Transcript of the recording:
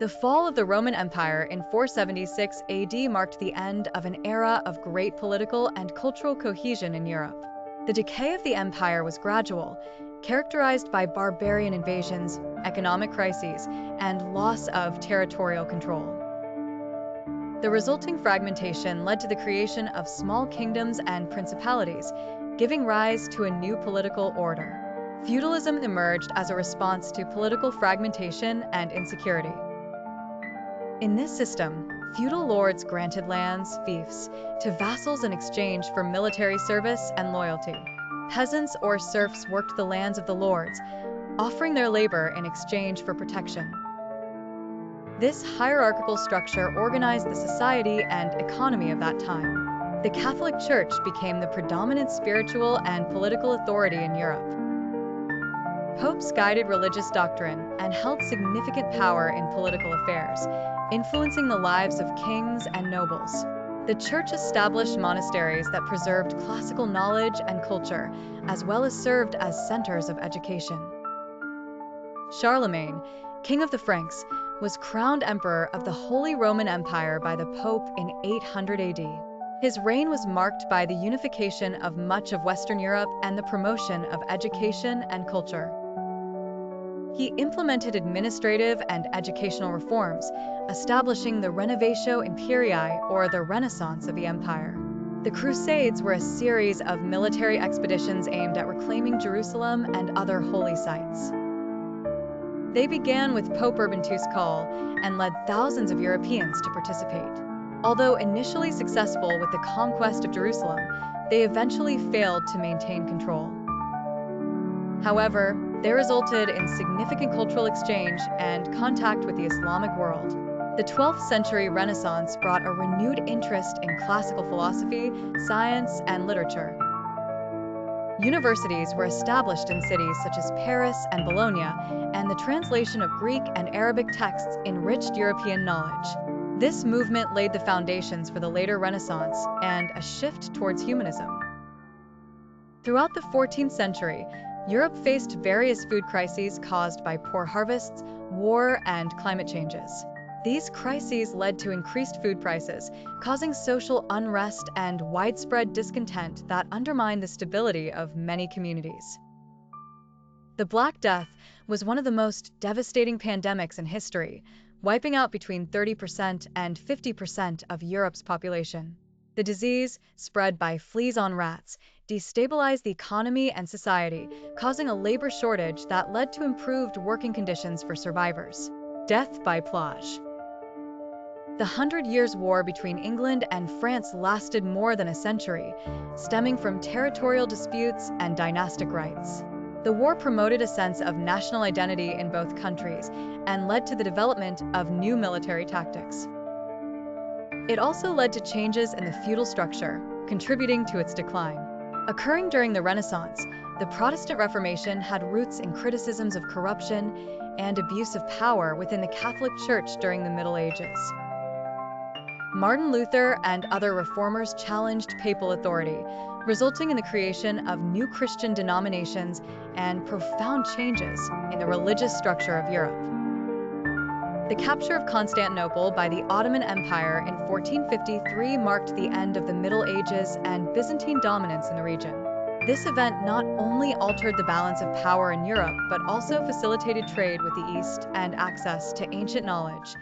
The fall of the Roman Empire in 476 AD marked the end of an era of great political and cultural cohesion in Europe. The decay of the empire was gradual, characterized by barbarian invasions, economic crises, and loss of territorial control. The resulting fragmentation led to the creation of small kingdoms and principalities, giving rise to a new political order. Feudalism emerged as a response to political fragmentation and insecurity. In this system, feudal lords granted lands, fiefs, to vassals in exchange for military service and loyalty. Peasants or serfs worked the lands of the lords, offering their labor in exchange for protection. This hierarchical structure organized the society and economy of that time. The Catholic Church became the predominant spiritual and political authority in Europe. Popes guided religious doctrine and held significant power in political affairs, influencing the lives of kings and nobles. The Church established monasteries that preserved classical knowledge and culture, as well as served as centers of education. Charlemagne, king of the Franks, was crowned emperor of the Holy Roman Empire by the Pope in 800 AD. His reign was marked by the unification of much of Western Europe and the promotion of education and culture. He implemented administrative and educational reforms, establishing the Renovatio Imperii, or the Renaissance of the empire. The Crusades were a series of military expeditions aimed at reclaiming Jerusalem and other holy sites. They began with Pope Urban II's call and led thousands of Europeans to participate. Although initially successful with the conquest of Jerusalem, they eventually failed to maintain control. However, they resulted in significant cultural exchange and contact with the Islamic world. The 12th century Renaissance brought a renewed interest in classical philosophy, science, and literature. Universities were established in cities such as Paris and Bologna, and the translation of Greek and Arabic texts enriched European knowledge. This movement laid the foundations for the later Renaissance and a shift towards humanism. Throughout the 14th century, Europe faced various food crises caused by poor harvests, war, and climate changes. These crises led to increased food prices, causing social unrest and widespread discontent that undermined the stability of many communities. The Black Death was one of the most devastating pandemics in history, wiping out between 30% and 50% of Europe's population. The disease, spread by fleas on rats, destabilized the economy and society, causing a labor shortage that led to improved working conditions for survivors. Death by plage. The 100 Years' War between England and France lasted more than a century, stemming from territorial disputes and dynastic rights. The war promoted a sense of national identity in both countries and led to the development of new military tactics. It also led to changes in the feudal structure, contributing to its decline. Occurring during the Renaissance, the Protestant Reformation had roots in criticisms of corruption and abuse of power within the Catholic Church during the Middle Ages. Martin Luther and other reformers challenged papal authority, resulting in the creation of new Christian denominations and profound changes in the religious structure of Europe. The capture of Constantinople by the Ottoman Empire in 1453 marked the end of the Middle Ages and Byzantine dominance in the region. This event not only altered the balance of power in Europe, but also facilitated trade with the East and access to ancient knowledge,